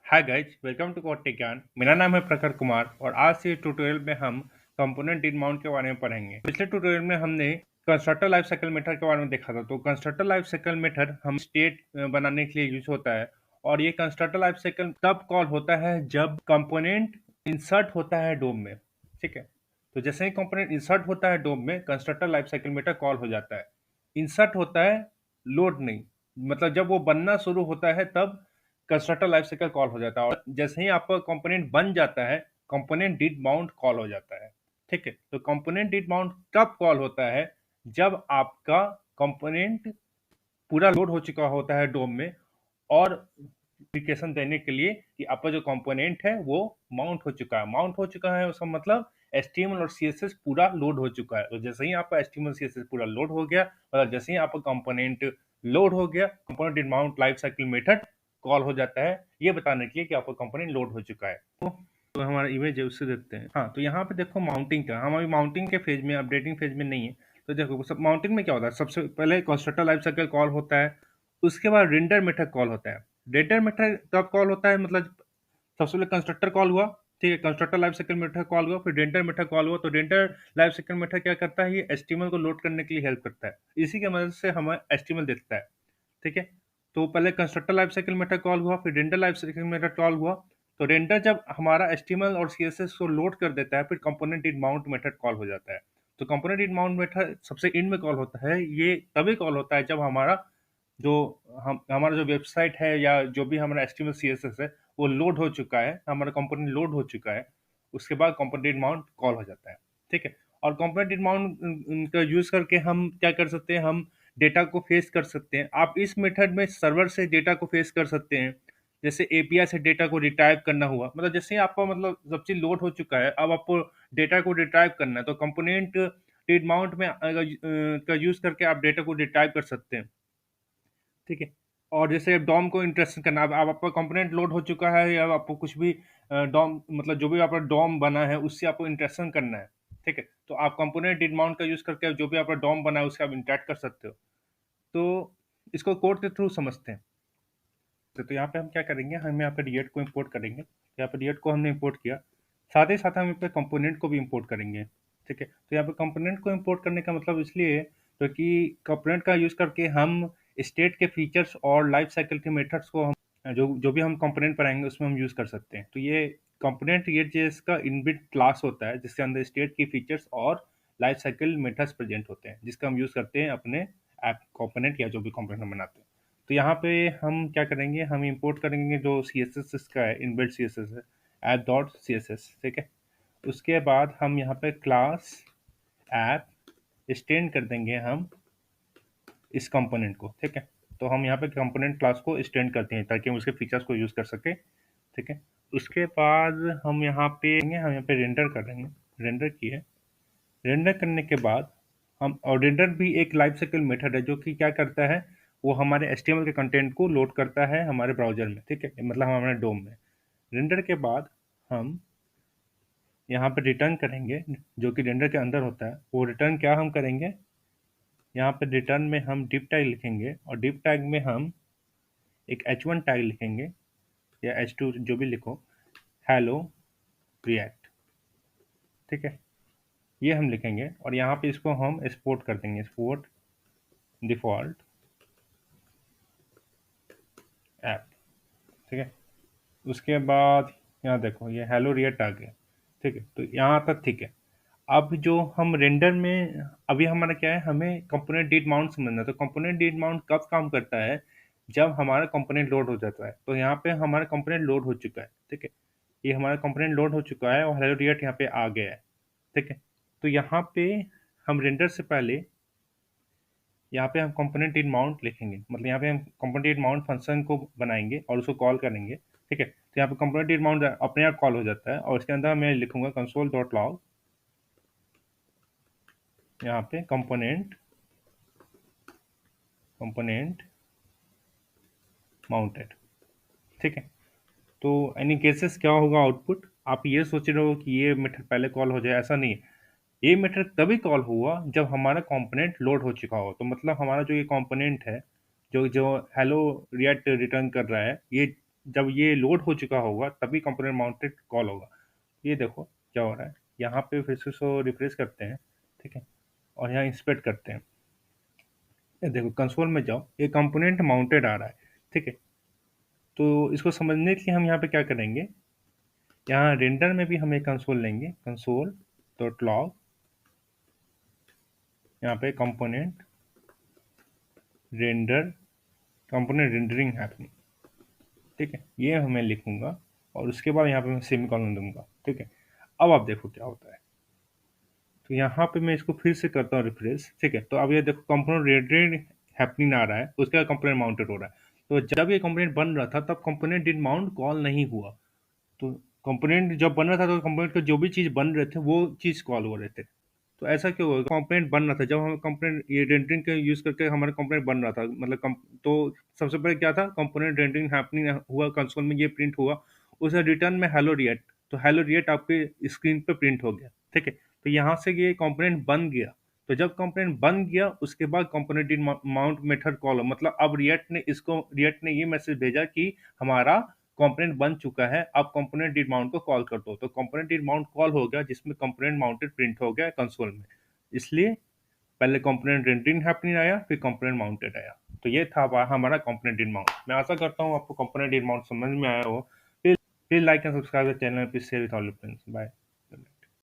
Hi guys, welcome to code Gyan. मेरा नाम है प्रखर कुमार और आज से ट्यूटोरियल में हम कंपोनेंट इन माउंट के बारे में पढ़ेंगे। पिछले ट्यूटोरियल में हमने कंस्ट्रक्टर लाइफ साइकिल मेथड के बारे में देखा था। तो कंस्ट्रक्टर लाइफ साइकिल मेथड हम स्टेट बनाने के लिए यूज होता है और ये कंस्ट्रक्टर लाइफ साइकिल तब कॉल होता है जब कंपोनेंट इंसर्ट होता है डोम में। ठीक है, तो जैसे ही कंपोनेंट इंसर्ट होता है डोम में constructor life cycle method call हो जाता है। इंसर्ट होता है, लोड नहीं। मतलब जब वो बनना शुरू होता है तब कंस्ट्रक्टर लाइफ साइकिल कॉल हो जाता है और जैसे ही आपका कंपोनेंट बन जाता है कंपोनेंट डिड माउंट कॉल हो जाता है। ठीक है, तो कंपोनेंट डिड माउंट कब कॉल होता है? जब आपका कंपोनेंट पूरा लोड हो चुका होता है डोम में और इंडिकेशन देने के लिए कि आपका जो कंपोनेंट है वो माउंट हो चुका है। माउंट हो चुका है उसका मतलब HTML और CSS पूरा लोड हो चुका है। तो जैसे ही आपका HTML CSS पूरा लोड हो गया, मतलब जैसे ही आपका कंपोनेंट लोड हो गया, component did mount life cycle method call हो जाता है, ये बताने के लिए कि आपका कंपोनेंट लोड हो चुका है। तो हमारा इमेज है उससे देखते हैं। हाँ, तो यहाँ पे देखो माउंटिंग का, हम अभी माउंटिंग के फेज में, अपडेटिंग फेज में नहीं है। तो देखो सब माउंटिंग में क्या होता है, सबसे पहले कंस्ट्रक्टर लाइफ साइकिल कॉल होता है, उसके बाद रेंडर मेथड कॉल होता है। रेंडर मेथड कब कॉल होता है? मतलब सबसे पहले कंस्ट्रक्टर कॉल हुआ, ठीक है, constructor life cycle method call हुआ, फिर रेंडर मेथड कॉल हुआ। तो रेंडर लाइफ साइकिल मेथड क्या करता है? ये HTML को लोड करने के लिए हेल्प करता है, इसी की मदद से हमें HTML देता है। ठीक है, तो पहले constructor life cycle method call हुआ, फिर render life cycle method call हुआ। तो रेंडर जब हमारा HTML और CSS को लोड कर देता है, फिर component did mount method call हो जाता है। तो कंपोनेंट डिड माउंट मेथड सबसे एंड में कॉल होता है। ये तभी कॉल होता है जब जो हमारा जो वेबसाइट है या जो भी हमारा HTML CSS है वो लोड हो चुका है, हमारा कंपोनेंट लोड हो चुका है, उसके बाद कंपोनेंट माउंट कॉल हो जाता है। ठीक है, और कंपोनेंट माउंट का यूज करके हम क्या कर सकते हैं? हम डेटा को फेस कर सकते हैं। आप इस मेथड में सर्वर से डेटा को फेस कर सकते हैं। जैसे API से डेटा को रिट्राइव करना हुआ, मतलब जैसे ही आपका मतलब सब चीज लोड हो चुका है, अब आपको डेटा को रिट्राइव करना है, तो कंपोनेंट रीड माउंट में का यूज करके आप डेटा को रिट्राइव कर सकते हैं। ठीक है, और जैसे डॉम को इंटरेक्शन करना, अब आपका कंपोनेंट लोड हो चुका है या आपको कुछ भी डॉम, मतलब जो भी आपका डॉम बना है उससे आपको इंटरेक्शन करना है। ठीक है, तो आप कंपोनेंट डिड माउंट का यूज करके जो भी आपका डॉम बना है उससे आप इंटरेक्ट कर सकते हो। तो इसको कोड के थ्रू समझते हैं। तो यहाँ पे हम क्या करेंगे, हम यहाँ पे रिएक्ट को इंपोर्ट करेंगे। यहाँ पे रिएक्ट को हमने इंपोर्ट किया, साथ ही साथ हम यहाँ पे कंपोनेंट को भी इंपोर्ट करेंगे। ठीक है, तो यहाँ पे कंपोनेंट को इंपोर्ट करने का मतलब इसलिए क्योंकि कंपोनेंट का यूज करके हम स्टेट के फीचर्स और लाइफ साइकिल के मेथड्स को हम जो जो भी हम कंपोनेंट पढ़ाएंगे उसमें हम यूज कर सकते हैं। तो ये कंपोनेंट React.js का इनबिल्ट क्लास होता है जिसके अंदर स्टेट की फीचर्स और लाइफ साइकिल मेथड्स प्रेजेंट होते हैं, जिसका हम यूज करते हैं अपने ऐप कंपोनेंट या जो भी कंपोनेंट हम बनाते हैं। तो यहाँ पे हम क्या करेंगे, हम इंपोर्ट करेंगे जो CSS इसका है, इनबिल्ट CSS है, app.css। ठीक है, उसके बाद हम यहाँ पे क्लास ऐप एक्सटेंड कर देंगे हम इस कंपोनेंट को। ठीक है, तो हम यहाँ पे कंपोनेंट क्लास को एक्सटेंड करते हैं ताकि हम उसके फीचर्स को यूज़ कर सके। ठीक है, उसके बाद हम यहाँ पे रेंडर कर देंगे। रेंडर की है, रेंडर करने के बाद हम, और रेंडर भी एक लाइफ साइकिल मेथड है जो कि क्या करता है, वो हमारे HTML के कंटेंट को लोड करता है हमारे ब्राउजर में। ठीक है, मतलब हमारे डोम में। रेंडर के बाद हम यहाँ पे रिटर्न करेंगे, जो कि रेंडर के अंदर होता है। वो रिटर्न क्या हम करेंगे, यहाँ पे रिटर्न में हम डिप टैग लिखेंगे और डिप टैग में हम एक H1 टैग लिखेंगे या H2 जो भी लिखो, हेलो रिएक्ट। ठीक है, ये हम लिखेंगे और यहाँ पे इसको हम एक्सपोर्ट कर देंगे, एक्सपोर्ट डिफॉल्ट ऐप। ठीक है, उसके बाद यहाँ देखो ये हेलो रिएक्ट आ गया। ठीक है, तो यहाँ तक ठीक है। अब जो हम रेंडर में, अभी हमारा क्या है, हमें कंपोनेंट डिड माउंट समझना है। तो कंपोनेंट डिड माउंट कब काम करता है? जब हमारा कंपोनेंट लोड हो जाता है। तो यहाँ पे हमारा कंपोनेंट लोड हो चुका है। ठीक है, ये हमारा कंपोनेंट लोड हो चुका है और हेलो रिएक्ट यहाँ पे आ गया है। ठीक है, तो यहाँ पे हम रेंडर से पहले यहाँ पे हम कंपोनेंट डिड माउंट लिखेंगे, मतलब यहाँ पे हम कंपोनेंट डिड माउंट फंक्शन को बनाएंगे और उसको कॉल करेंगे। ठीक है, तो यहाँ पे कंपोनेंट डिड माउंट अपने आप कॉल हो जाता है और इसके अंदर मैं लिखूंगा कंसोल डॉट लॉग, यहाँ पे कंपोनेंट माउंटेड। ठीक है, तो एनी केसेस क्या होगा आउटपुट? आप ये सोच रहे हो कि ये मेथड पहले कॉल हो जाए, ऐसा नहीं है। ये मेथड तभी कॉल हुआ जब हमारा कंपोनेंट लोड हो चुका हो। तो मतलब हमारा जो ये कंपोनेंट है, जो जो हेलो रिएक्ट रिटर्न कर रहा है, ये जब ये लोड हो चुका होगा तभी कंपोनेंट माउंटेड कॉल होगा। ये देखो क्या हो रहा है, यहाँ पे फिर से इसको रिफ्रेश करते हैं, ठीक है, और यहाँ इंस्पेक्ट करते हैं। ये देखो कंसोल में जाओ, ये कंपोनेंट माउंटेड आ रहा है, ठीक है। तो इसको समझने के लिए हम यहाँ पे क्या करेंगे, यहाँ रेंडर में भी हम एक कंसोल लेंगे, कंसोल डॉट लॉग, यहाँ पे component render, component rendering happening, ठीक है, ये हमें लिखूंगा और उसके बाद यहाँ पे मैं सेमीकोलन दूंगा, ठीक है। अब आप देखो क्या होता है, तो यहाँ पे मैं इसको फिर से करता हूँ रिफ्रेश, ठीक है। तो अब ये देखो कंपोनेंट रेंडरिंग हैपनिंग आ रहा है, उसके बाद कंपोनेंट माउंटेड हो रहा है। तो जब ये कंपोनेंट बन रहा था तब कंपोनेंट डिड माउंट कॉल नहीं हुआ। तो कंपोनेंट जब बन रहा था तो कंपोनेंट के जो भी चीज़ बन रहे थे वो चीज़ कॉल हो रहे थे। तो ऐसा क्यों हुआ, कंपोनेंट बन रहा था, जब हम कंपोनेंट ये रेंडरिंग का यूज़ करके हमारा कंपोनेंट बन रहा था, मतलब तो सबसे पहले क्या था, कंपोनेंट रेंडरिंग हैपनिंग हुआ, कंसोल में ये प्रिंट हुआ, उसे रिटर्न में हेलो रिएक्ट, तो हेलो रिएक्ट आपके स्क्रीन पे प्रिंट हो गया, ठीक है। तो यहाँ से ये कंपोनेंट बन गया। तो जब कंपोनेंट बन गया उसके बाद component did mount method call, मतलब अब रिएक्ट ने ये मैसेज भेजा कि हमारा कंपोनेंट बन चुका है, अब कंपोनेंट डिड माउंट को कॉल कर दो। तो कंपोनेंट डिड माउंट कॉल हो गया जिसमें कंपोनेंट माउंटेड प्रिंट हो गया कंसोल में। इसलिए पहले कंपोनेंट रेंडरिंग हैपनिंग आया, फिर कंपोनेंट माउंटेड आया। तो ये था हमारा कंपोनेंट डिड माउंट। मैं आशा करता हूँ आपको कंपोनेंट डिड माउंट समझ में आया हो। Please like and subscribe the channel, please share with all your friends. Bye.